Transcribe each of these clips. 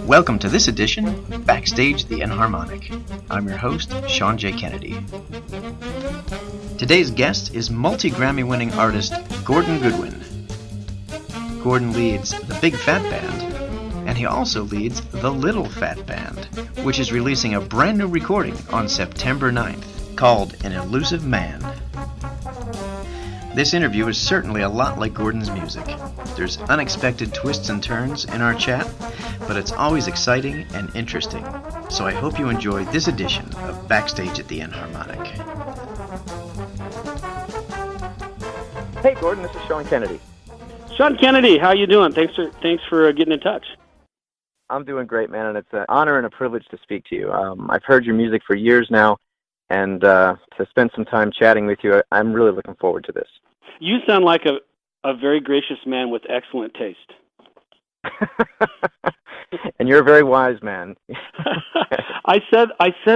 Welcome to this edition of Backstage, the Enharmonic. I'm your host, Sean J. Kennedy. Today's guest is multi-Grammy-winning artist Gordon Goodwin. Gordon leads the Big Phat Band, and he also leads the Little Phat Band, which is releasing a brand new recording on September 9th called An Elusive Man. This interview is certainly a lot like Gordon's music. There's unexpected twists and turns in our chat, but it's always exciting and interesting. So I hope you enjoy this edition of Backstage at the Enharmonic. Hey Gordon, this is Sean Kennedy. Sean Kennedy, how you doing? Thanks for getting in touch. I'm doing great, man, and it's an honor and a privilege to speak to you. I've heard your music for years now, and to spend some time chatting with you, I'm really looking forward to this. You sound like a very gracious man with excellent taste. And you're a very wise man. I said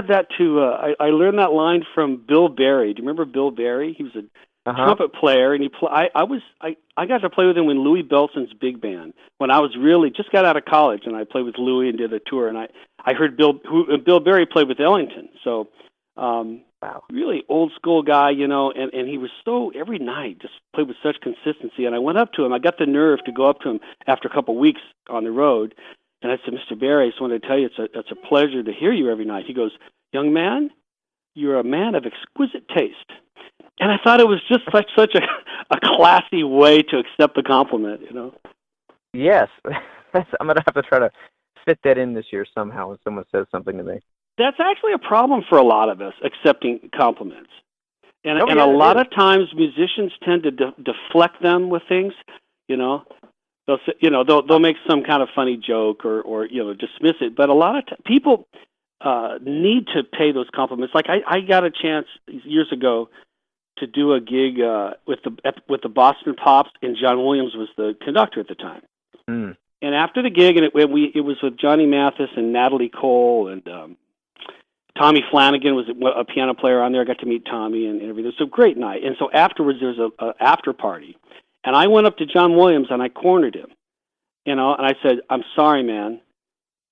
that to I learned that line from Bill Berry. Do you remember Bill Berry? He was a trumpet player, and I got to play with him in Louis Bellson's big band when I was really just got out of college, and I played with Louis and did a tour, and I heard Bill Berry played with Ellington, so wow, really old school guy, and he was so every night just played with such consistency, and I went up to him. I got the nerve to go up to him after a couple of weeks on the road, and I said, Mr. Berry, I just wanted to tell you it's a pleasure to hear you every night. He goes, young man, you're a man of exquisite taste. And I thought it was just such a classy way to accept the compliment, Yes. I'm going to have to try to fit that in this year somehow when someone says something to me. That's actually a problem for a lot of us, accepting compliments. And a lot of times musicians tend to deflect them with things, They'll say, they'll make some kind of funny joke or dismiss it. But a lot of people need to pay those compliments. Like I got a chance years ago to do a gig with the Boston Pops, and John Williams was the conductor at the time. Mm. And after the gig, and it was with Johnny Mathis and Natalie Cole and Tommy Flanagan was a piano player on there. I got to meet Tommy and everything. It was a great night. And so afterwards, there was a after party. And I went up to John Williams and I cornered him, and I said, "I'm sorry, man.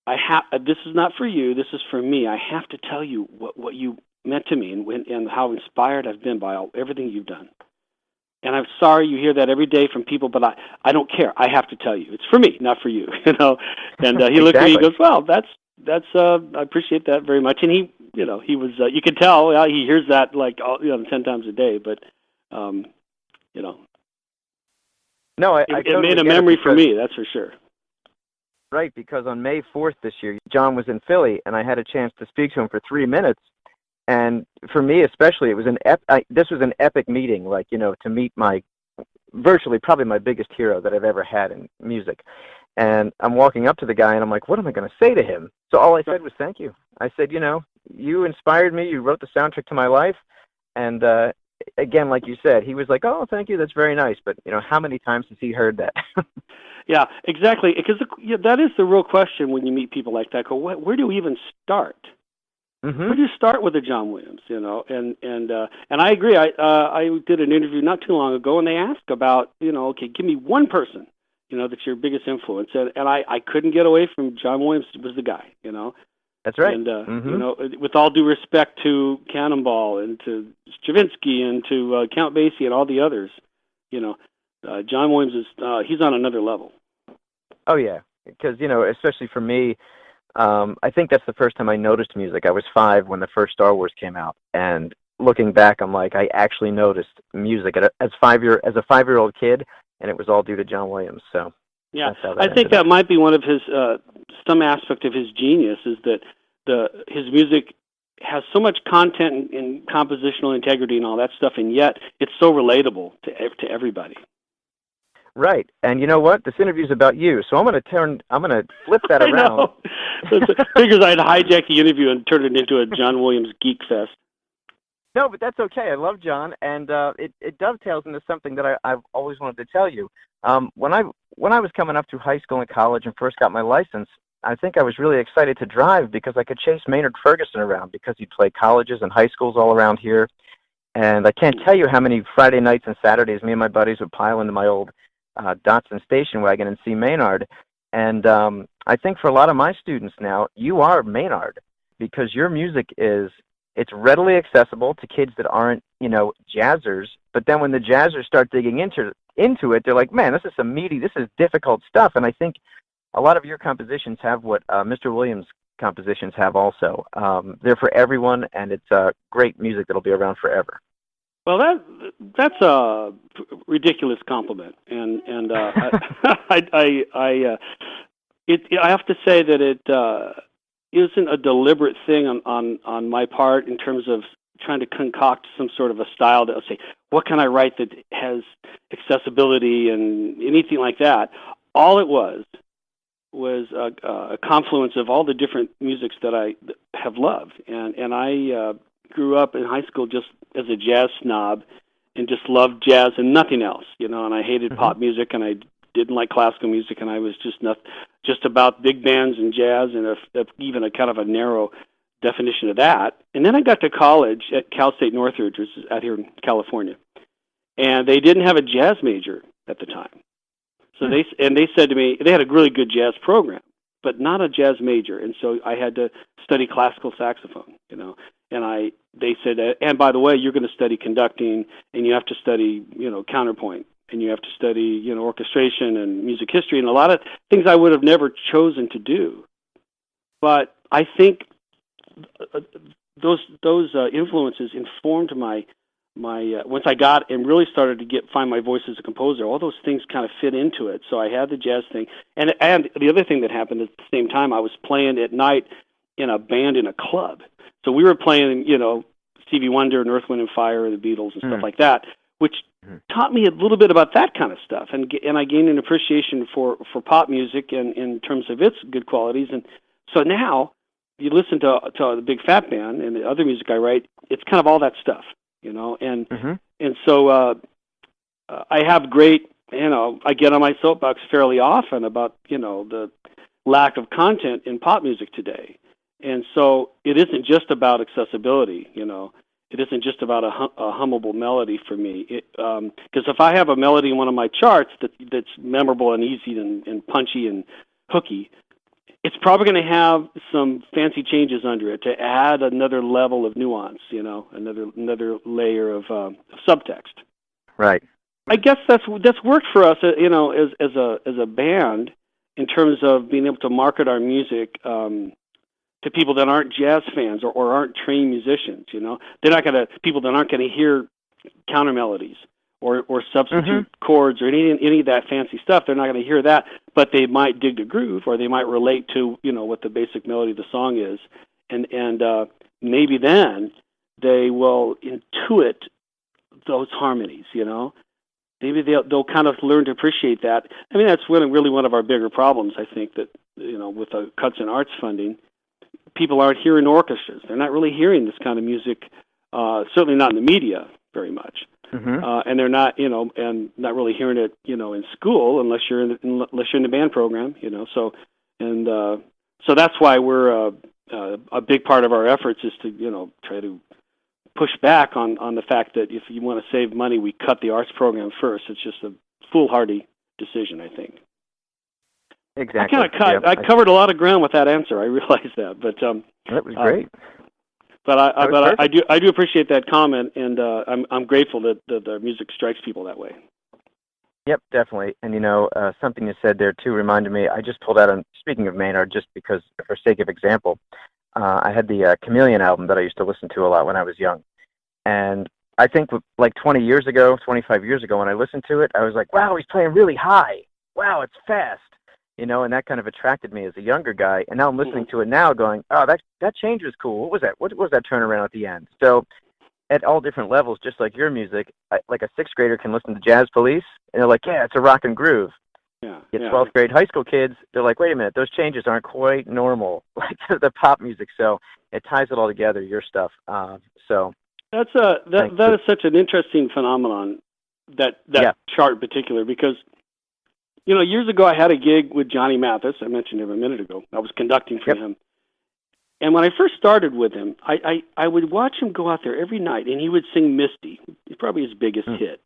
This is not for you. This is for me. I have to tell you what you meant to me and how inspired I've been by everything you've done. And I'm sorry you hear that every day from people, but I don't care. I have to tell you. It's for me, not for you." And he looked at me. He goes, "Well, that's I appreciate that very much." And he was you could tell he hears that 10 times a day, but No, it totally made a memory for me, that's for sure. Right, because on May 4th this year, John was in Philly, and I had a chance to speak to him for 3 minutes. And for me especially, it was this was an epic meeting, to meet virtually probably my biggest hero that I've ever had in music. And I'm walking up to the guy, and I'm like, what am I going to say to him? So all I said was thank you. I said, you inspired me, you wrote the soundtrack to my life, and again, like you said, he was like, "Oh, thank you, that's very nice." But how many times has he heard that? Yeah, exactly. Because that is the real question when you meet people like that. Go, where do you even start? Mm-hmm. Where do you start with a John Williams? And I agree. I did an interview not too long ago, and they asked about okay, give me one person that's your biggest influence, and I couldn't get away from John Williams was the guy. That's right. And, with all due respect to Cannonball and to Stravinsky and to Count Basie and all the others, John Williams he's on another level. Oh, yeah, because, especially for me, I think that's the first time I noticed music. I was 5 when the first Star Wars came out, and looking back, I'm like, I actually noticed music as a 5-year-old kid, and it was all due to John Williams, so... Yeah, I think that might be one of his, some aspect of his genius is that his music has so much content and compositional integrity and all that stuff, and yet it's so relatable to everybody. Right, and you know what? This interview's about you, so I'm going to flip that around. Figures I'd hijack the interview and turn it into a John Williams geek fest. No, but that's okay. I love John, and it dovetails into something that I've always wanted to tell you. When I was coming up through high school and college and first got my license, I think I was really excited to drive because I could chase Maynard Ferguson around because he'd play colleges and high schools all around here. And I can't tell you how many Friday nights and Saturdays me and my buddies would pile into my old Datsun station wagon and see Maynard. And I think for a lot of my students now, you are Maynard because your music it's readily accessible to kids that aren't, jazzers. But then when the jazzers start digging into it, they're like, man, this is some meaty, this is difficult stuff. And I think a lot of your compositions have what Mr. Williams' compositions have also. They're for everyone, and it's great music that'll be around forever. Well, that's a ridiculous compliment, and I have to say that it isn't a deliberate thing on my part in terms of trying to concoct some sort of a style to say, what can I write that has accessibility and anything like that. All it was a confluence of all the different musics that I have loved, and I grew up in high school just as a jazz snob and just loved jazz and nothing else, and I hated pop music and I didn't like classical music, and I was just about big bands and jazz and even a kind of a narrow definition of that. And then I got to college at Cal State Northridge, which is out here in California, and they didn't have a jazz major at the time. So they said to me, they had a really good jazz program, but not a jazz major, and so I had to study classical saxophone, and they said, and by the way, you're going to study conducting, and you have to study, counterpoint, and you have to study, orchestration and music history, and a lot of things I would have never chosen to do. But I think those influences informed my once I got and really started to find my voice as a composer, all those things kind of fit into it. So I had the jazz thing, and the other thing that happened at the same time, I was playing at night in a band in a club. So we were playing, Stevie Wonder and Earth, Wind and Fire, and the Beatles and stuff like that, which taught me a little bit about that kind of stuff, and I gained an appreciation for pop music and in terms of its good qualities. And so now you listen to the Big Phat Band and the other music I write, it's kind of all that stuff. And so I have great, I get on my soapbox fairly often about, the lack of content in pop music today. And so it isn't just about accessibility, it isn't just about a hummable melody for me. Because if I have a melody in one of my charts that's memorable and easy and punchy and hooky, it's probably going to have some fancy changes under it to add another level of nuance, another layer of subtext. Right. I guess that's worked for us, as a band in terms of being able to market our music to people that aren't jazz fans or aren't trained musicians. They're not people that aren't going to hear counter melodies or substitute chords or any of that fancy stuff. They're not going to hear that, but they might dig the groove, or they might relate to what the basic melody of the song is, and maybe then they will intuit those harmonies. Maybe they'll kind of learn to appreciate that. I mean, that's really one of our bigger problems. I think that with the cuts in arts funding, people aren't hearing orchestras. They're not really hearing this kind of music. Certainly not in the media very much. And they're not, and not really hearing it, in school unless you're in the band program, So that's why we're a big part of our efforts is to, try to push back on the fact that if you want to save money, we cut the arts program first. It's just a foolhardy decision, I think. Exactly. I covered a lot of ground with that answer. I realize that, but that was great. But I do appreciate that comment, and I'm grateful that the music strikes people that way. Yep, definitely. And something you said there too reminded me. I just pulled out speaking of Maynard, just because for sake of example, I had the Chameleon album that I used to listen to a lot when I was young, and I think like 25 years ago, when I listened to it, I was like, wow, he's playing really high. Wow, it's fast. And that kind of attracted me as a younger guy. And now I'm listening to it now going, oh, that change was cool. What was that? What was that turnaround at the end? So at all different levels, just like your music, like a 6th grader can listen to Jazz Police, and they're like, yeah, it's a rock and groove. Yeah. 12th grade high school kids, they're like, wait a minute, those changes aren't quite normal, like the pop music. So it ties it all together, your stuff. So that is such an interesting phenomenon, that chart in particular, because years ago I had a gig with Johnny Mathis. I mentioned him a minute ago. I was conducting for him. And when I first started with him, I would watch him go out there every night, and he would sing Misty. It's probably his biggest hit.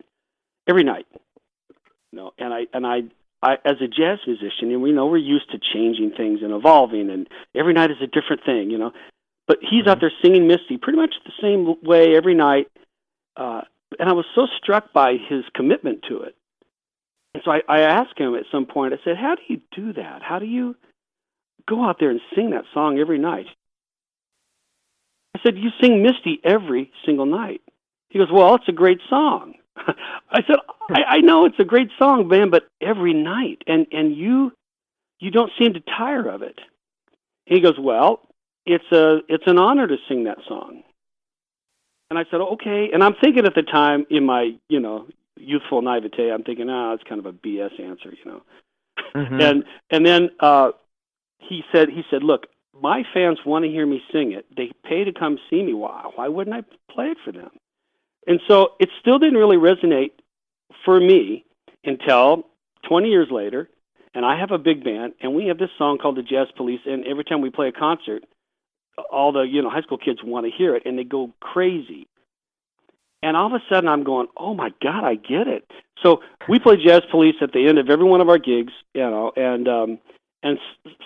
Every night. And I as a jazz musician, and we know we're used to changing things and evolving, and every night is a different thing, But he's out there singing Misty pretty much the same way every night. And I was so struck by his commitment to it. And so I asked him at some point, I said, how do you do that? How do you go out there and sing that song every night? I said, you sing Misty every single night. He goes, well, it's a great song. I said, I know it's a great song, man, but every night. And you don't seem to tire of it. And he goes, well, it's an honor to sing that song. And I said, okay. And I'm thinking at the time in my, youthful naivete, I'm thinking, it's kind of a BS answer, And then he said, look, my fans want to hear me sing it. They pay to come see me. Why wouldn't I play it for them? And so it still didn't really resonate for me until 20 years later, and I have a big band, and we have this song called the Jazz Police, and every time we play a concert, all the high school kids want to hear it, and they go crazy. And all of a sudden, I'm going, oh my God, I get it. So we play Jazz Police at the end of every one of our gigs, and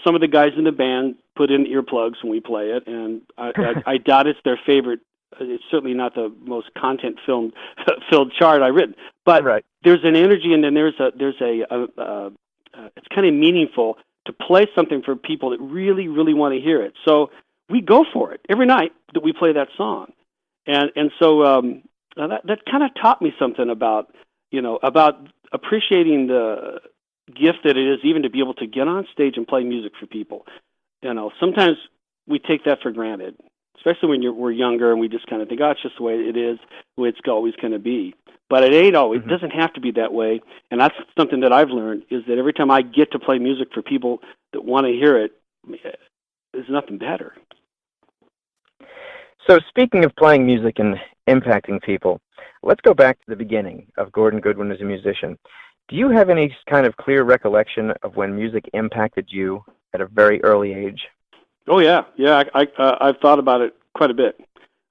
some of the guys in the band put in earplugs when we play it, and I doubt it's their favorite. It's certainly not the most content-filled chart I've written, but there's an energy, and then there's a it's kind of meaningful to play something for people that really, really want to hear it. So we go for it every night that we play that song, and so that kind of taught me something about appreciating the gift that it is even to be able to get on stage and play music for people. Sometimes we take that for granted, especially when we're younger and we just kind of think, it's just the way it is, the way it's always going to be. But it ain't always. It doesn't have to be that way. And that's something that I've learned, is that every time I get to play music for people that want to hear it, there's nothing better. So speaking of playing music and impacting people, let's go back to the beginning of Gordon Goodwin as a musician. Do you have any kind of clear recollection of when music impacted you at a very early age? Oh yeah. I've thought about it quite a bit.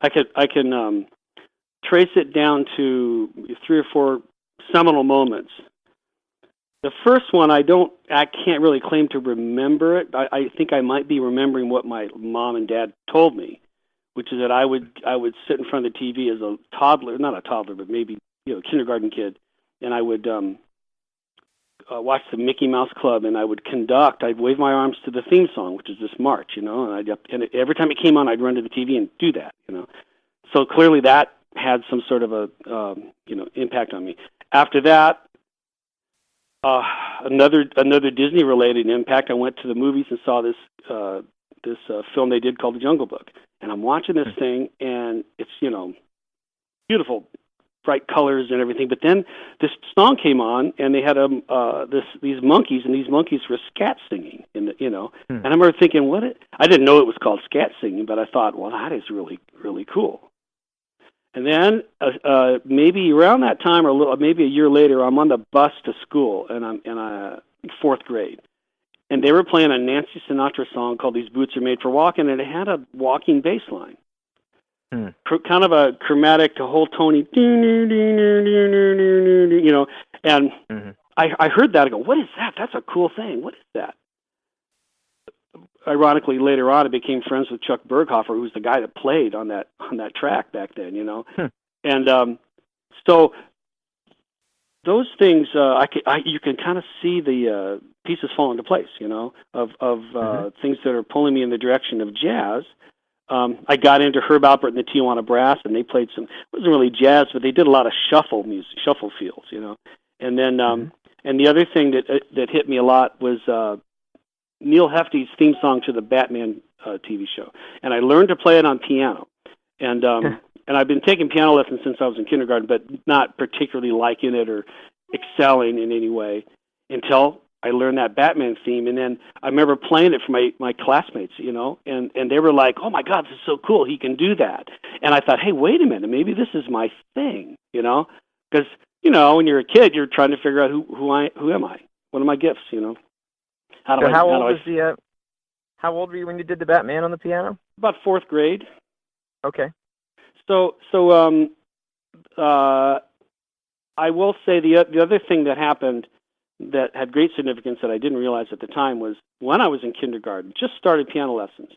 I can trace it down to 3 or 4 seminal moments. The first one, I can't really claim to remember it. I think I might be remembering what my mom and dad told me, which is that I would sit in front of the TV as a toddler, not a toddler, but maybe kindergarten kid, and I would watch the Mickey Mouse Club, and I would conduct. I'd wave my arms to the theme song, which is this march, and every time it came on, I'd run to the TV and do that, So clearly that had some sort of a impact on me. After that, another Disney-related impact. I went to the movies and saw this film they did called The Jungle Book, and I'm watching this thing, and it's beautiful, bright colors and everything. But then this song came on, and they had these monkeys, and these monkeys were scat singing, and I remember thinking, I didn't know it was called scat singing, but I thought, well, that is really, really cool. And then maybe around that time, or maybe a year later, I'm on the bus to school, and I'm in 4th grade, and they were playing a Nancy Sinatra song called "These Boots Are Made for Walking," and it had a walking bass line. Kind of a chromatic, whole tony, and I heard that. I go, what is that? That's a cool thing. What is that? Ironically, later on, I became friends with Chuck Berghofer, who was the guy that played on that track back then, And so those things, you can kind of see the pieces fall into place, of things that are pulling me in the direction of jazz. I got into Herb Alpert and the Tijuana Brass, and they played it wasn't really jazz, but they did a lot of shuffle music, shuffle feels, And then, and the other thing that hit me a lot was Neil Hefti's theme song to the Batman TV show, and I learned to play it on piano, and I've been taking piano lessons since I was in kindergarten, but not particularly liking it or excelling in any way until I learned that Batman theme, and then I remember playing it for my classmates, and they were like, "Oh my God, this is so cool! He can do that." And I thought, "Hey, wait a minute, maybe this is my thing," because when you're a kid, you're trying to figure out who am I, one of my gifts, you know. How old were you when you did the Batman on the piano? About 4th grade. Okay. So I will say the other thing that happened that had great significance that I didn't realize at the time was when I was in kindergarten, just started piano lessons.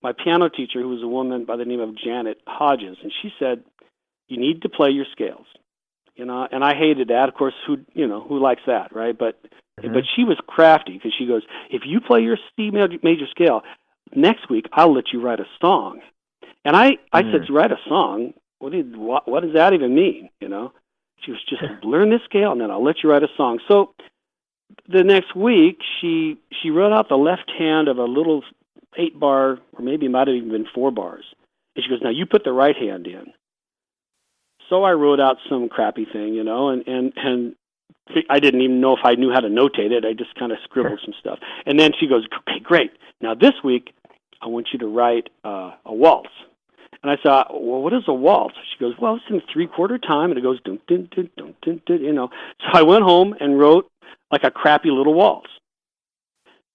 My piano teacher, who was a woman by the name of Janet Hodges, and she said, "You need to play your scales." You know, and I hated that. Of course, who likes that, right? But she was crafty because she goes, "If you play your C major scale, next week I'll let you write a song." And I said, "Write a song? What does that even mean?" You know, she was just learn this scale and then I'll let you write a song. So the next week she wrote out the left hand of a little 8-bar, or maybe it might have even been 4 bars. And she goes, "Now you put the right hand in." So I wrote out some crappy thing, you know, and I didn't even know if I knew how to notate it. I just kind of scribbled some stuff. And then she goes, "Okay, great. Now this week I want you to write a waltz." And I said, "Well, what is a waltz?" She goes, "Well, it's in 3/4 time, and it goes dun dun dun dun dun dun," you know. So I went home and wrote like a crappy little waltz,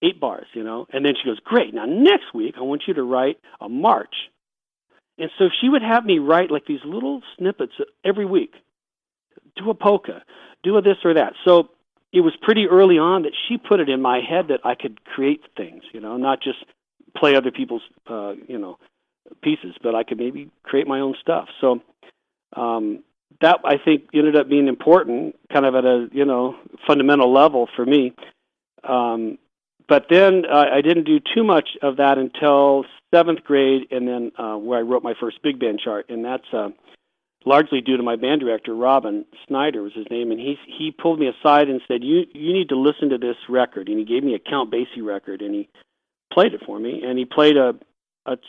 8 bars, you know. And then she goes, "Great. Now next week I want you to write a march." And so she would have me write like these little snippets every week. Do a polka, do a this or that. So it was pretty early on that she put it in my head that I could create things, you know, not just play other people's, pieces, but I could maybe create my own stuff. So that, I think, ended up being important, kind of at a, fundamental level for me. But then I didn't do too much of that until 7th grade, and then where I wrote my first big band chart, and that's largely due to my band director, Robin Snyder was his name, and he pulled me aside and said, you need to listen to this record, and he gave me a Count Basie record, and he played it for me, and he played a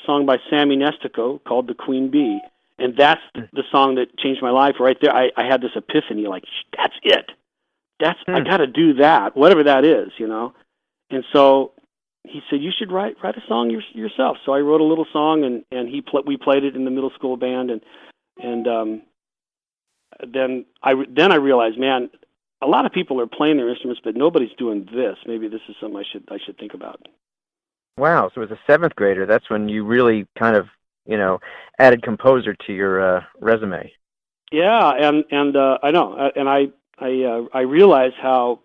song by Sammy Nestico called The Queen Bee, and that's the song that changed my life right there. I had this epiphany, like, that's it. I got to do that, whatever that is, you know. And so he said, "You should write a song yourself." So I wrote a little song, and we played it in the middle school band, and then I realized, man, a lot of people are playing their instruments, but nobody's doing this. Maybe this is something I should think about. Wow! So as a 7th grader, that's when you really kind of added composer to your resume. Yeah, and I know, and I realized how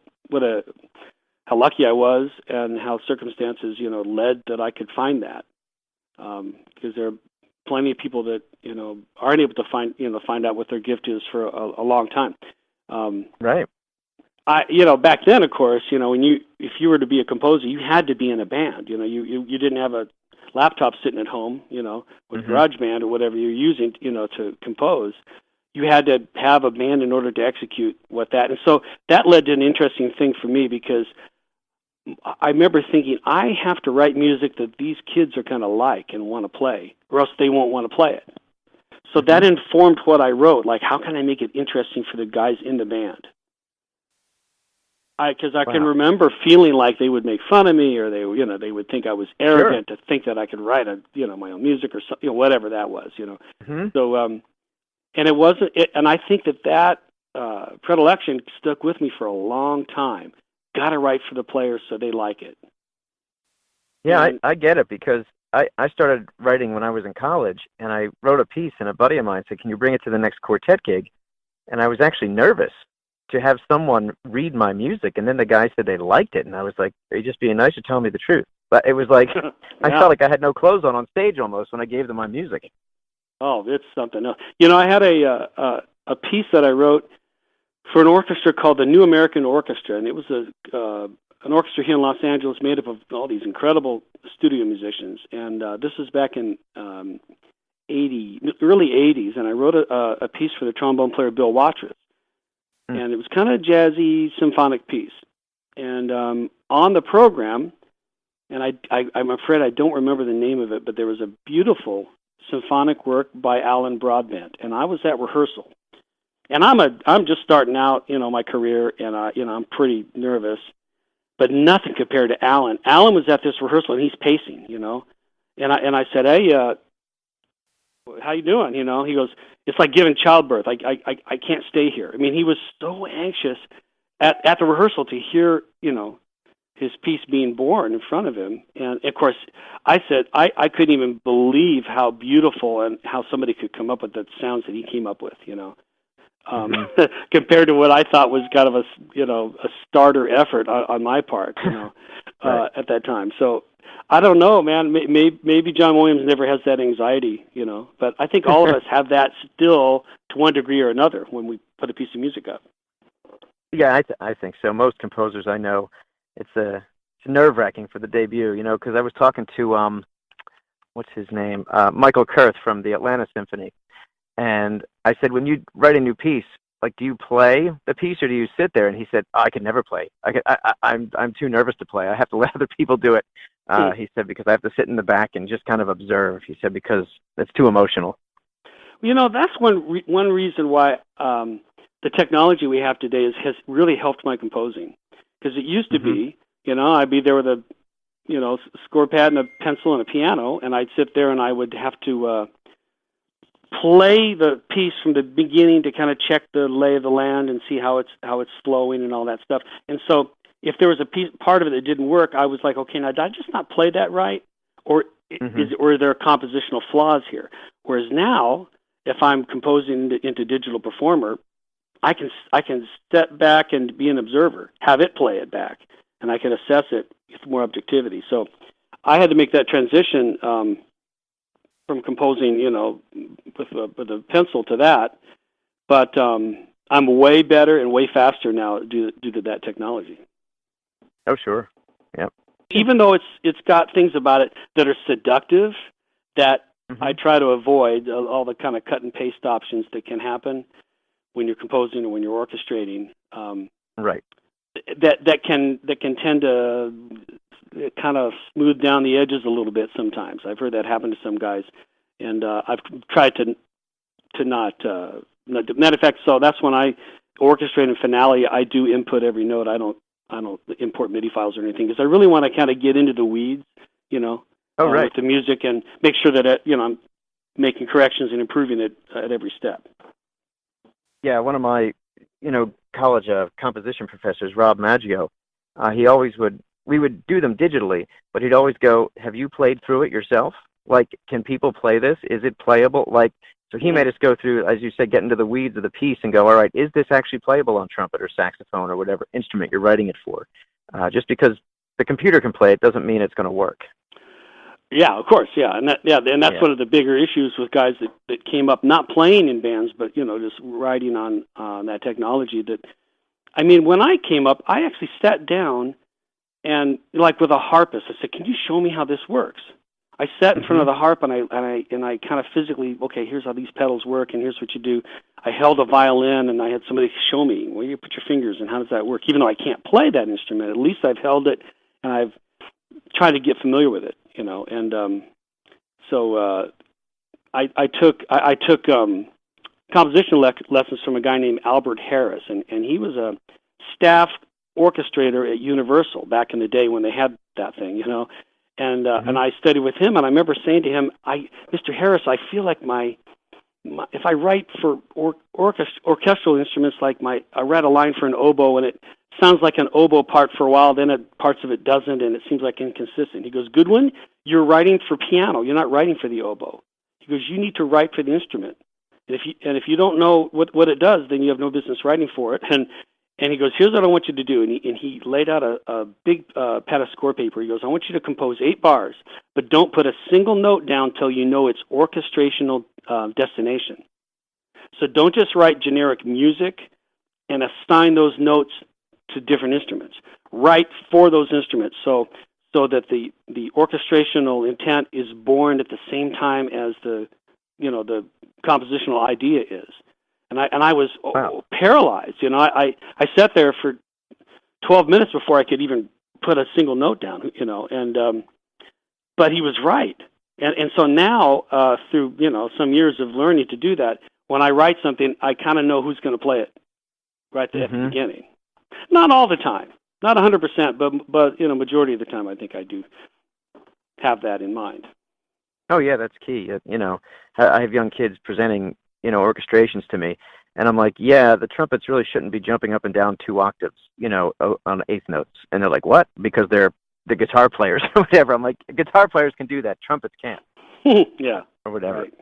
lucky I was, and how circumstances, led that I could find that. Because there are plenty of people that, aren't able to find out what their gift is for a long time. Right. Back then, of course, if you were to be a composer, you had to be in a band. You didn't have a laptop sitting at home, with GarageBand or whatever you're using, to compose. You had to have a band in order to execute and so that led to an interesting thing for me, because I remember thinking, I have to write music that these kids are going to like and want to play, or else they won't want to play it. So that informed what I wrote. Like, how can I make it interesting for the guys in the band? Because I can remember feeling like they would make fun of me, or they would think I was arrogant to think that I could write my own music or something, whatever that was, So, and it wasn't, and I think that predilection stuck with me for a long time. Got to write for the players so they like it. Yeah, I get it, because I started writing when I was in college, and I wrote a piece, and a buddy of mine said, "Can you bring it to the next quartet gig?" And I was actually nervous to have someone read my music, and then the guy said they liked it, and I was like, "Are you just being nice or telling me the truth?" But it was like, I felt like I had no clothes on stage almost when I gave them my music. Oh, it's something else. I had a piece that I wrote for an orchestra called the New American Orchestra, and it was an orchestra here in Los Angeles made up of all these incredible studio musicians. And this was back in early 80s, and I wrote a piece for the trombone player Bill Watrous, and it was kind of a jazzy symphonic piece. And on the program, and I'm afraid I don't remember the name of it, but there was a beautiful symphonic work by Alan Broadbent, and I was at rehearsal. And I'm just starting out, my career, and I'm pretty nervous, but nothing compared to Alan. Alan was at this rehearsal, and he's pacing, and I said, "Hey, how you doing?" He goes, "It's like giving childbirth. I can't stay here." I mean, he was so anxious, at the rehearsal to hear, his piece being born in front of him. And, of course, I said I couldn't even believe how beautiful and how somebody could come up with the sounds that he came up with, compared to what I thought was kind of a starter effort on my part, right. At that time. So I don't know, man. Maybe John Williams never has that anxiety, but I think all of us have that still to one degree or another when we put a piece of music up. Yeah, I think so. Most composers I know, it's nerve-wracking for the debut, because I was talking to, what's his name, Michael Kurth from the Atlanta Symphony, and I said, when you write a new piece, like, do you play the piece or do you sit there? And he said, I could never play. I'm too nervous to play. I have to let other people do it. He said, because I have to sit in the back and just kind of observe. He said, because it's too emotional. That's one reason why the technology we have today has really helped my composing. Because it used to be, I'd be there with a, score pad and a pencil and a piano, and I'd sit there and I would have to play the piece from the beginning to kind of check the lay of the land and see how it's flowing and all that stuff. And so if there was a part of it that didn't work, I was like, okay, now did I just not play that right, or are there compositional flaws here? Whereas now, if I'm composing into Digital Performer, I can step back and be an observer, have it play it back, and I can assess it with more objectivity. So I had to make that transition from composing, with a pencil to that. But I'm way better and way faster now due to that technology. Oh, sure. Yep. Even though it's got things about it that are seductive, that I try to avoid all the kind of cut and paste options that can happen when you're composing or when you're orchestrating, right? That can tend to kind of smooth down the edges a little bit sometimes. I've heard that happen to some guys, and I've tried to not. Matter of fact, so that's when I orchestrate in Finale. I do input every note. I don't import MIDI files or anything because I really want to kind of get into the weeds, with the music and make sure that I'm making corrections and improving it at every step. Yeah, one of my, college composition professors, Rob Maggio, we would do them digitally, but he'd always go, have you played through it yourself? Like, can people play this? Is it playable? So he made us go through, as you said, get into the weeds of the piece and go, all right, is this actually playable on trumpet or saxophone or whatever instrument you're writing it for? Just because the computer can play it doesn't mean it's going to work. Yeah, of course, yeah, and that's one of the bigger issues with guys that came up not playing in bands, but just writing on that technology. When I came up, I actually sat down and with a harpist, I said, "Can you show me how this works?" I sat in front of the harp and I kind of physically, okay, here's how these pedals work, and here's what you do. I held a violin and I had somebody show me where you put your fingers and how does that work. Even though I can't play that instrument, at least I've held it and I've tried to get familiar with it. So I took composition lessons from a guy named Albert Harris, and he was a staff orchestrator at Universal back in the day when they had that thing, and I studied with him, and I remember saying to him, Mr. Harris, I feel like my if I write for orchestral instruments, I read a line for an oboe and it sounds like an oboe part for a while, then parts of it doesn't, and it seems like inconsistent. He goes, Goodwin, you're writing for piano. You're not writing for the oboe. He goes, you need to write for the instrument. And if you don't know what it does, then you have no business writing for it. And he goes, here's what I want you to do. And he laid out a big pad of score paper. He goes, I want you to compose 8 bars, but don't put a single note down till you know its orchestrational destination. So don't just write generic music and assign those notes to different instruments. Write for those instruments so that the orchestrational intent is born at the same time as the compositional idea is. And I was paralyzed. I sat there for 12 minutes before I could even put a single note down. But he was right. And so now through some years of learning to do that, when I write something, I kind of know who's going to play it right at the beginning. Not all the time, not 100%, but majority of the time, I think I do have that in mind. Oh yeah, that's key. I have young kids presenting orchestrations to me, And I'm like, yeah, the trumpets really shouldn't be jumping up and down 2 octaves, on eighth notes. And they're like, what? Because they're the guitar players or whatever. I'm like, guitar players can do that. Trumpets can't. Yeah. Or whatever. Right.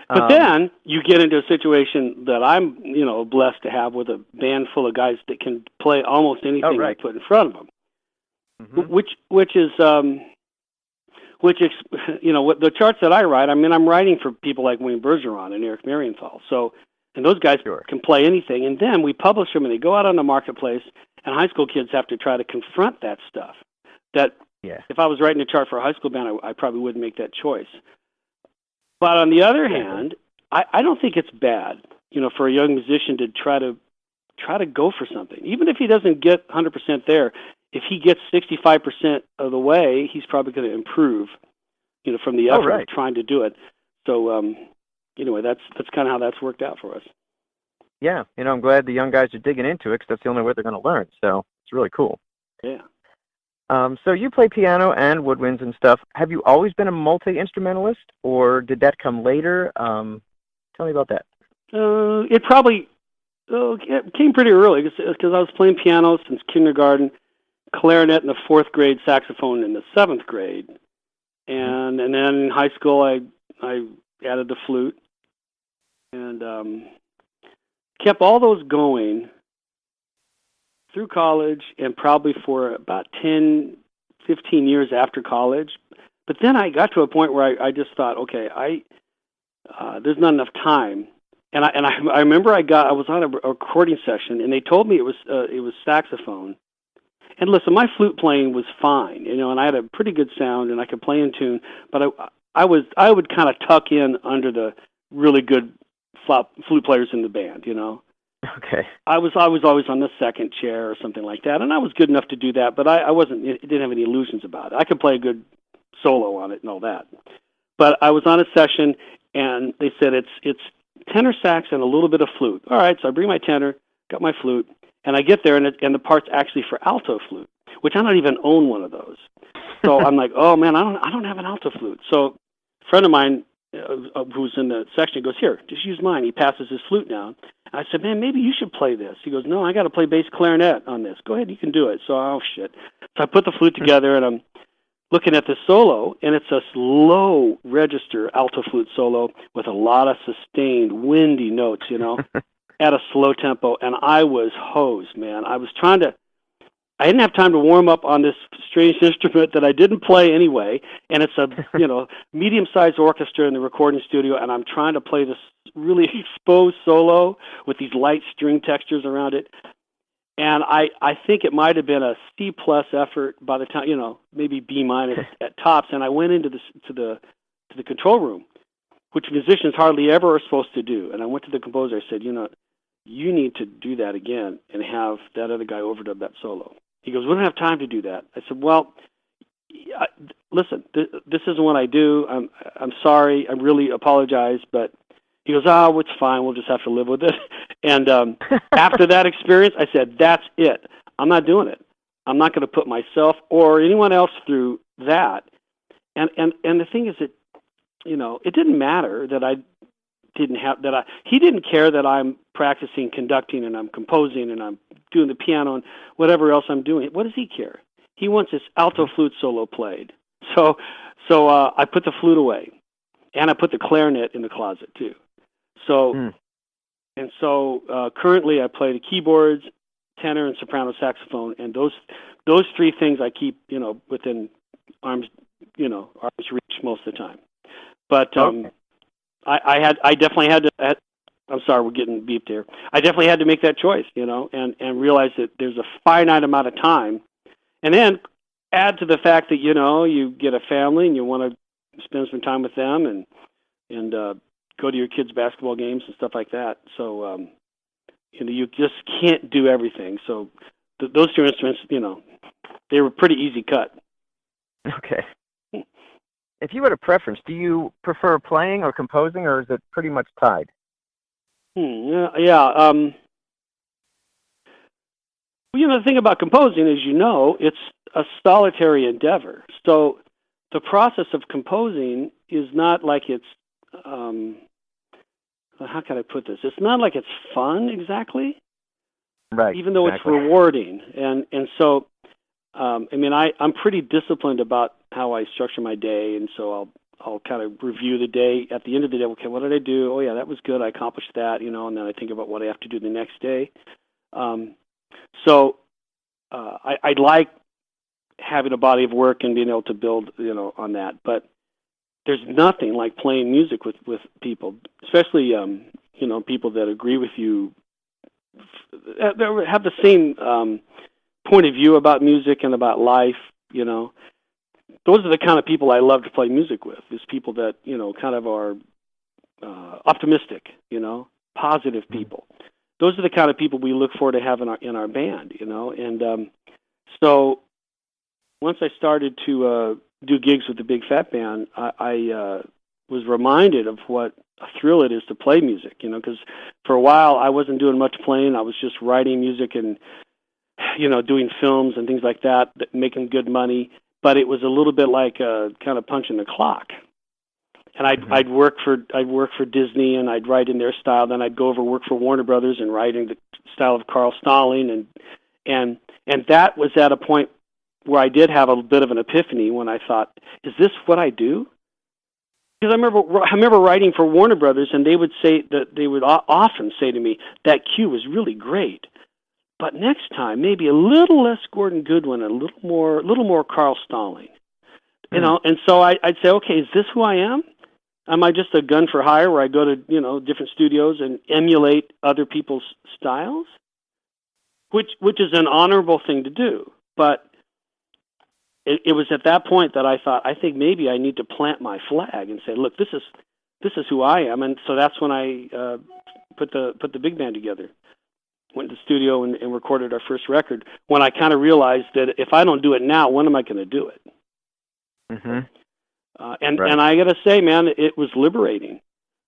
But then you get into a situation that I'm, blessed to have with a band full of guys that can play almost anything I put in front of them. Mm-hmm. Which is what the charts that I write. I mean, I'm writing for people like Wayne Bergeron and Eric Marienthal. So, and those guys can play anything. And then we publish them, and they go out on the marketplace, and high school kids have to try to confront that stuff. That if I was writing a chart for a high school band, I probably wouldn't make that choice. But on the other hand, I don't think it's bad, for a young musician to try to go for something, even if he doesn't get 100% there. If he gets 65% of the way, he's probably going to improve, from the effort of trying to do it. So, anyway, that's kind of how that's worked out for us. Yeah, I'm glad the young guys are digging into it because that's the only way they're going to learn. So it's really cool. Yeah. So you play piano and woodwinds and stuff. Have you always been a multi-instrumentalist, or did that come later? Tell me about that. It probably it came pretty early because I was playing piano since kindergarten, clarinet in the 4th grade, saxophone in the 7th grade, and then in high school I added the flute and kept all those going through college and probably for about 10, 15 years after college. But then I got to a point where I just thought, okay, there's not enough time. And I remember I was on a recording session, and they told me it was saxophone. And listen, my flute playing was fine, and I had a pretty good sound, and I could play in tune. But I would kind of tuck in under the really good flute players in the band, Okay. I was always on the second chair or something like that, and I was good enough to do that. But I didn't have any illusions about it. I could play a good solo on it and all that. But I was on a session, and they said it's tenor sax and a little bit of flute. All right, so I bring my tenor, got my flute, and I get there, and the part's actually for alto flute, which I don't even own one of those. So I'm like, oh man, I don't have an alto flute. So a friend of mine who's in the section goes, here, just use mine. He passes his flute down. I said, man, maybe you should play this. He goes, no, I got to play bass clarinet on this. Go ahead, you can do it. So, oh shit. So I put the flute together, and I'm looking at the solo, and it's a low register alto flute solo with a lot of sustained, windy notes, at a slow tempo, and I was hosed, man. I didn't have time to warm up on this strange instrument that I didn't play anyway, and it's a, medium-sized orchestra in the recording studio, and I'm trying to play this really exposed solo with these light string textures around it. And I think it might have been a C+ effort by the time, maybe B- at tops. And I went into the control room, which musicians hardly ever are supposed to do. And I went to the composer. I said, you need to do that again and have that other guy overdub that solo. He goes, we don't have time to do that. I said, well, listen, this isn't what I do. I'm sorry. I really apologize, but. He goes, it's fine. We'll just have to live with it. And after that experience, I said, that's it. I'm not doing it. I'm not going to put myself or anyone else through that. And the thing is that, it didn't matter that I didn't have that. He didn't care that I'm practicing conducting and I'm composing and I'm doing the piano and whatever else I'm doing. What does he care? He wants his alto flute solo played. So I put the flute away, and I put the clarinet in the closet too. So, and so currently I play the keyboards, tenor, and soprano saxophone, and those 3 things I keep, within arm's reach most of the time. But I definitely had to. I'm sorry, we're getting beeped here. I definitely had to make that choice, and realize that there's a finite amount of time, and then add to the fact that you get a family and you want to spend some time with them and go to your kids' basketball games and stuff like that. So, you just can't do everything. So those 2 instruments, they were pretty easy cut. Okay. If you had a preference, do you prefer playing or composing, or is it pretty much tied? Yeah. The thing about composing is, it's a solitary endeavor. So the process of composing is not like it's how can I put this? It's not like it's fun exactly, right? Even though exactly. it's rewarding, and so I'm pretty disciplined about how I structure my day, and so I'll kind of review the day at the end of the day. Okay, what did I do? Oh yeah, that was good. I accomplished that, and then I think about what I have to do the next day. I like having a body of work and being able to build, on that. But there's nothing like playing music with people, especially, people that agree with you, that have the same point of view about music and about life, Those are the kind of people I love to play music with, is people that, kind of are optimistic, positive people. Those are the kind of people we look for to have in our band, And so once I started to do gigs with the Big Phat Band, I was reminded of what a thrill it is to play music, because for a while I wasn't doing much playing. I was just writing music and, doing films and things like that, making good money. But it was a little bit like kind of punching the clock. And I'd work for Disney, and I'd write in their style. Then I'd go over work for Warner Brothers and write in the style of Carl Stalling, and that was at a point where I did have a bit of an epiphany when I thought, is this what I do? Because I remember writing for Warner Brothers, and they would often say to me, that cue was really great, but next time maybe a little less Gordon Goodwin, a little more Carl Stalling, And so I'd say, okay, is this who I am? Am I just a gun for hire where I go to different studios and emulate other people's styles? Which is an honorable thing to do, but it was at that point that I thought, I think maybe I need to plant my flag and say, look, this is who I am. And so that's when I put the big band together. Went to the studio and recorded our first record. When I kind of realized that if I don't do it now, when am I going to do it? Mm-hmm. And I got to say, man, it was liberating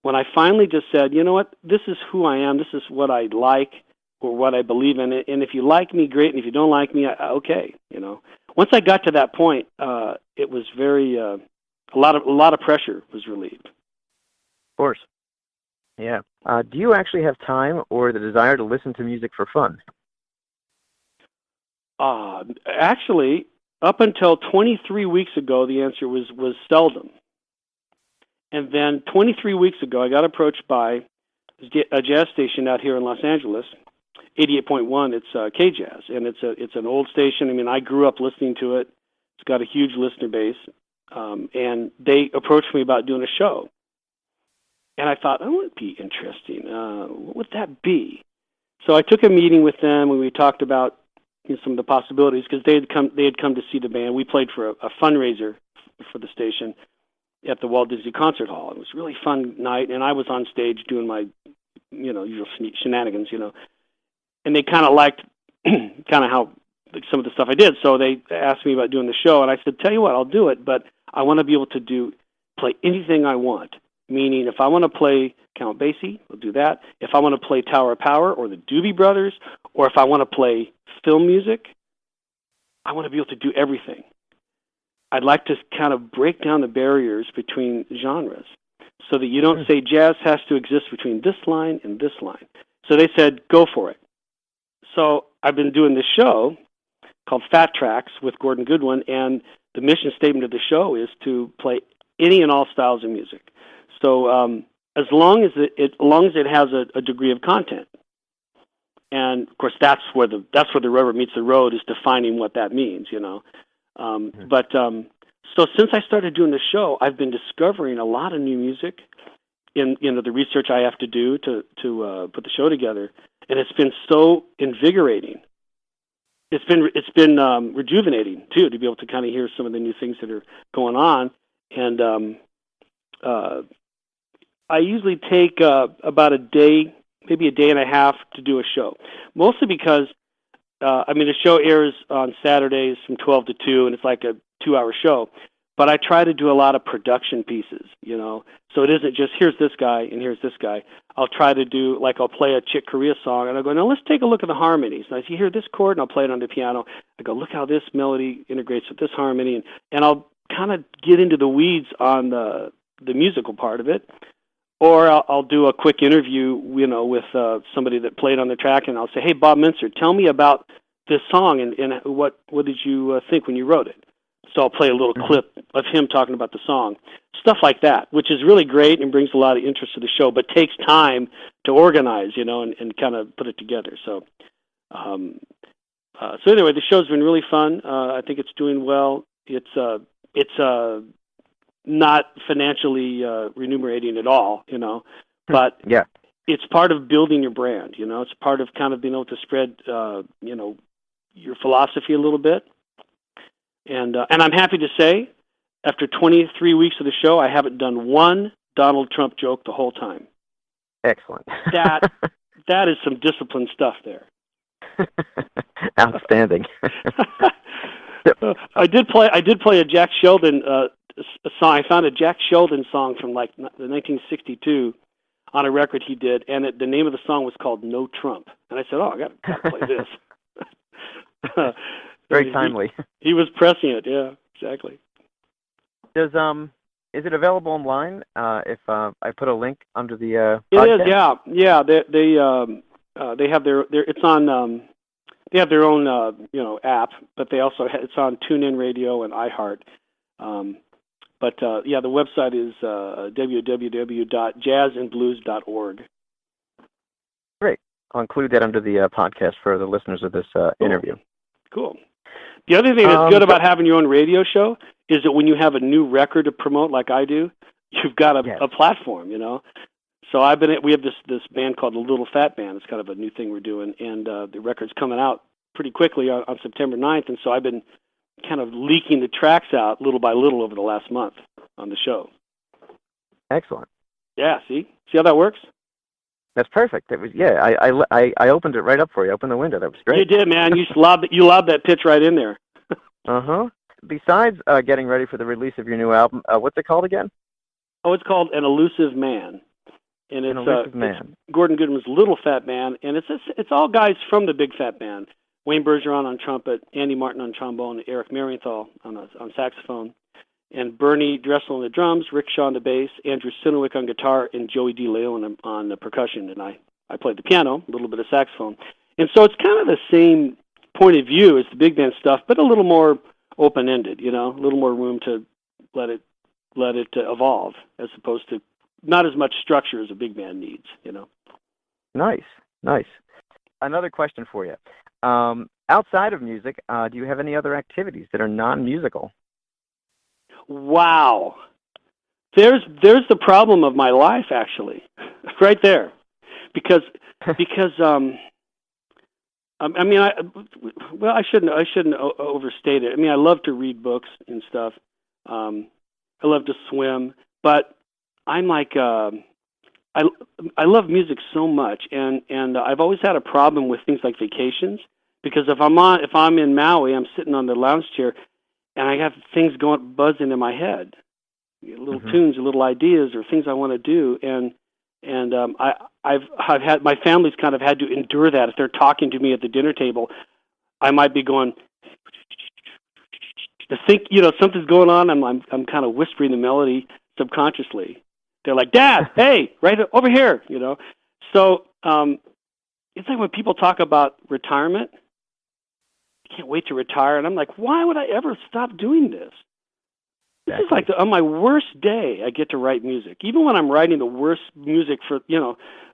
when I finally just said, you know what, this is who I am. This is what I like or what I believe in. And if you like me, great. And if you don't like me, okay. Once I got to that point, it was very a lot of pressure was relieved. Of course. Yeah. Do you actually have time or the desire to listen to music for fun? Actually, up until 23 weeks ago, the answer was seldom. And then 23 weeks ago, I got approached by a jazz station out here in Los Angeles, 88.1. It's KJazz, and it's an old station. I mean, I grew up listening to it. It's got a huge listener base, and they approached me about doing a show. And I thought, oh, it'd be interesting. What would that be? So I took a meeting with them, and we talked about some of the possibilities, because they had come to see the band. We played for a fundraiser for the station at the Walt Disney Concert Hall. It was a really fun night, and I was on stage doing my usual shenanigans, and they kind of liked how some of the stuff I did. So they asked me about doing the show, and I said, tell you what, I'll do it, but I want to be able to play anything I want. Meaning, if I want to play Count Basie, I'll do that. If I want to play Tower of Power or the Doobie Brothers, or if I want to play film music, I want to be able to do everything. I'd like to kind of break down the barriers between genres so that you don't say jazz has to exist between this line and this line. So they said, go for it. So I've been doing this show called Fat Tracks with Gordon Goodwin, and the mission statement of the show is to play any and all styles of music. So as long as it has a degree of content, and of course that's where the rubber meets the road, is defining what that means, But so since I started doing the show, I've been discovering a lot of new music in the research I have to do to put the show together, and it's been so invigorating. It's been rejuvenating too, to be able to kind of hear some of the new things that are going on, and I usually take about a day, maybe a day and a half to do a show, mostly because, the show airs on Saturdays from 12 to 2, and it's like a 2-hour show, but I try to do a lot of production pieces, so it isn't just here's this guy and here's this guy. I'll try to do, I'll play a Chick Corea song, and I'll go, now let's take a look at the harmonies. And I see, here, this chord, and I'll play it on the piano. I go, look how this melody integrates with this harmony, and I'll kind of get into the weeds on the musical part of it. Or I'll do a quick interview, with somebody that played on the track, and I'll say, "Hey, Bob Minster, tell me about this song, and what did you think when you wrote it?" So I'll play a little clip of him talking about the song, stuff like that, which is really great and brings a lot of interest to the show, but takes time to organize, and kind of put it together. So, so anyway, the show's been really fun. I think it's doing well. It's not financially remunerating at all, but yeah, it's part of building your brand. It's part of kind of being able to spread, your philosophy a little bit. And I'm happy to say, after 23 weeks of the show, I haven't done one Donald Trump joke the whole time. Excellent. That is some disciplined stuff there. Outstanding. I did play a Jack Sheldon a song. I found a Jack Sheldon song from like the 1962 on a record he did, and the name of the song was called "No Trump." And I said, "Oh, I got to play this." Very timely. He was pressing it. Yeah, exactly. Is it available online? If I put a link under the it podcast? is. Yeah. They have their it's on. They have their own app, but they also it's on TuneIn Radio and iHeart. But the website is www.jazzandblues.org. Great. I'll include that under the podcast for the listeners of this interview. Cool. The other thing that's good about having your own radio show is that when you have a new record to promote, like I do, you've got a platform, So we have this band called the Little Phat Band. It's kind of a new thing we're doing, and the record's coming out pretty quickly on September 9th, and so I've been kind of leaking the tracks out little by little over the last month on the show. Excellent. Yeah, see how that works? That's perfect. It was I opened it right up for you. Opened the window. That was great. You did, man. You lobbed that pitch right in there. Besides getting ready for the release of your new album, what's it called again? Oh, it's called An Elusive Man. And it's, Elusive Man. It's Gordon Goodwin's Little Phat Band, and it's all guys from the Big Phat Band. Wayne Bergeron on trumpet, Andy Martin on trombone, Eric Marienthal on saxophone, and Bernie Dressel on the drums, Rick Shaw on the bass, Andrew Sinowick on guitar, and Joey DeLeon on the percussion. And I played the piano, a little bit of saxophone. And so it's kind of the same point of view as the big band stuff, but a little more open-ended, a little more room to let it evolve, as opposed to not as much structure as a big band needs, Nice. Another question for you. Outside of music, do you have any other activities that are non-musical? Wow. There's the problem of my life, actually, right there, because I shouldn't overstate it. I mean, I love to read books and stuff. I love to swim, but I'm like I love music so much, and I've always had a problem with things like vacations, because if I'm in Maui, I'm sitting on the lounge chair, and I have things buzzing in my head, little tunes, or little ideas, or things I want to do, and I've had my family's kind of had to endure that. If they're talking to me at the dinner table, I might be going to think, something's going on. I'm kind of whispering the melody subconsciously. They're like, "Dad, hey, right over here," So it's like when people talk about retirement, I can't wait to retire, and I'm like, why would I ever stop doing this? This is like on my worst day, I get to write music. Even when I'm writing the worst music for,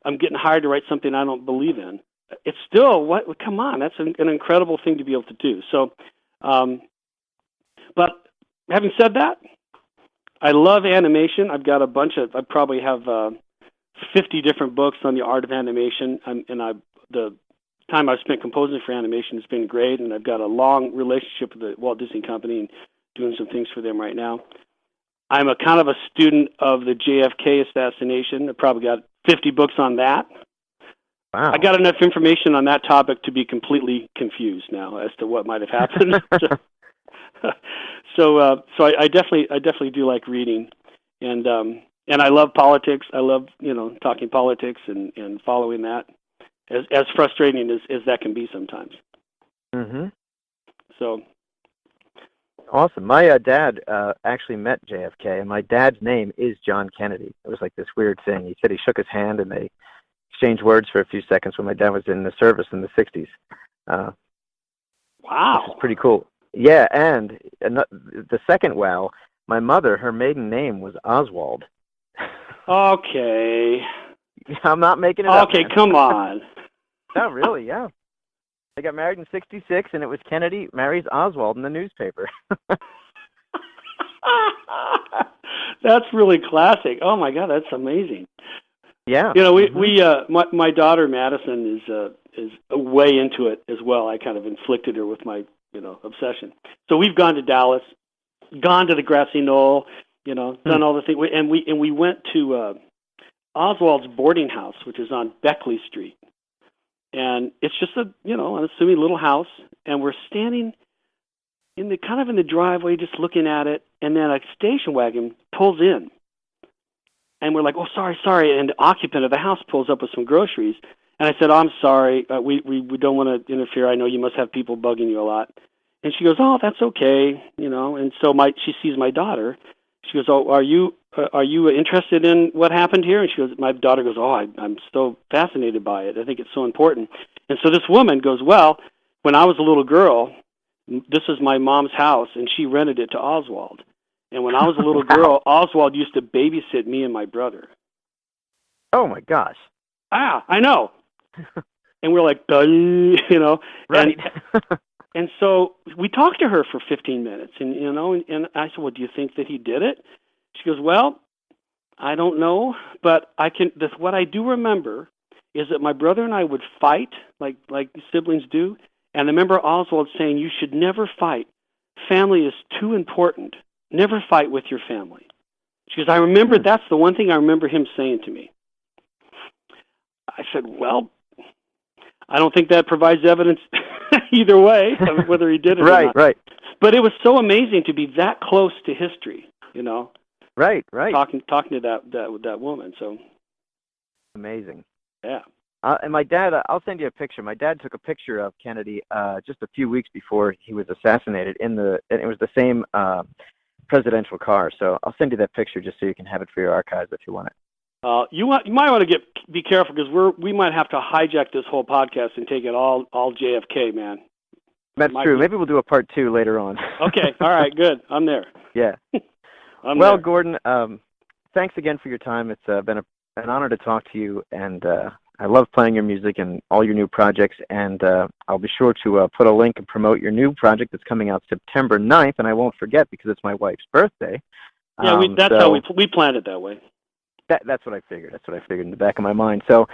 I'm getting hired to write something I don't believe in. It's still, come on, that's an incredible thing to be able to do. So, but having said that, I love animation. I've got I probably have 50 different books on the art of animation, the time I've spent composing for animation has been great, and I've got a long relationship with the Walt Disney Company and doing some things for them right now. I'm a kind of a student of the JFK assassination. I've probably got 50 books on that. Wow. I got enough information on that topic to be completely confused now as to what might have happened. So I definitely do like reading, and I love politics. I love talking politics and following that, as frustrating as that can be sometimes. Mm-hmm. So Awesome. My dad actually met JFK, and my dad's name is John Kennedy. It was like this weird thing. He said he shook his hand, and they exchanged words for a few seconds when my dad was in the service in the 60s. Wow. Which is pretty cool. Yeah, and the second wow, my mother, her maiden name was Oswald. Okay. I'm not making it up. Okay, man. come on. No, really, yeah. They got married in 66, and it was Kennedy marries Oswald in the newspaper. That's really classic. Oh, my God, that's amazing. Yeah. You know, my daughter, Madison, is way into it as well. I kind of inflicted her with my, obsession. So we've gone to Dallas, gone to the grassy knoll, done all the things. And we went to Oswald's boarding house, which is on Beckley Street. And it's just a, unassuming little house, and we're standing in the driveway just looking at it, and then a station wagon pulls in. And we're like, oh, sorry. And the occupant of the house pulls up with some groceries. And I said, oh, I'm sorry. We don't want to interfere. I know you must have people bugging you a lot. And she goes, oh, that's okay. And so she sees my daughter. She goes, oh, are you interested in what happened here? And she goes, my daughter goes, oh, I'm so fascinated by it. I think it's so important. And so this woman goes, well, when I was a little girl, this is my mom's house, and she rented it to Oswald. And when I was a little girl, Oswald used to babysit me and my brother. Oh, my gosh. I know. And we're like, Right. And so we talked to her for 15 minutes, and and I said, well, do you think that he did it? She goes, well, I don't know, but what I do remember is that my brother and I would fight like siblings do, and I remember Oswald saying, you should never fight. Family is too important. Never fight with your family. She goes, I remember, that's the one thing I remember him saying to me. I said, well, I don't think that provides evidence either way of whether he did it or not. Right. But it was so amazing to be that close to history, Right. Talking to that woman. So amazing. Yeah. And my dad, I'll send you a picture. My dad took a picture of Kennedy just a few weeks before he was assassinated. And it was the same presidential car. So I'll send you that picture just so you can have it for your archives if you want it. You might want to be careful because we might have to hijack this whole podcast and take it all JFK, man. That's true. Maybe we'll do a part 2 later on. Okay. All right. Good. I'm there. Yeah. Well, Gordon, thanks again for your time. It's been an honor to talk to you, and I love playing your music and all your new projects, and I'll be sure to put a link and promote your new project that's coming out September 9th, and I won't forget because it's my wife's birthday. Yeah, that's how we planned it that way. That's what I figured. That's what I figured in the back of my mind. So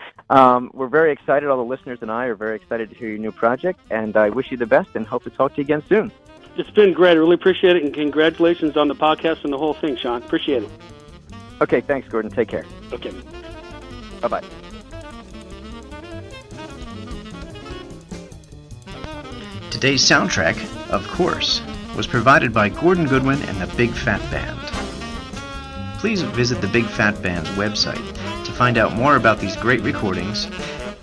we're very excited. All the listeners and I are very excited to hear your new project, and I wish you the best and hope to talk to you again soon. It's been great. I really appreciate it, and congratulations on the podcast and the whole thing, Sean. Appreciate it. Okay, thanks, Gordon. Take care. Okay. Bye-bye. Today's soundtrack, of course, was provided by Gordon Goodwin and the Big Phat Band. Please visit the Big Phat Band's website to find out more about these great recordings,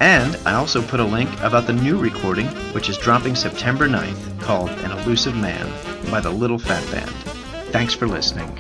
and I also put a link about the new recording, which is dropping September 9th, called An Elusive Man by the Little Phat Band. Thanks for listening.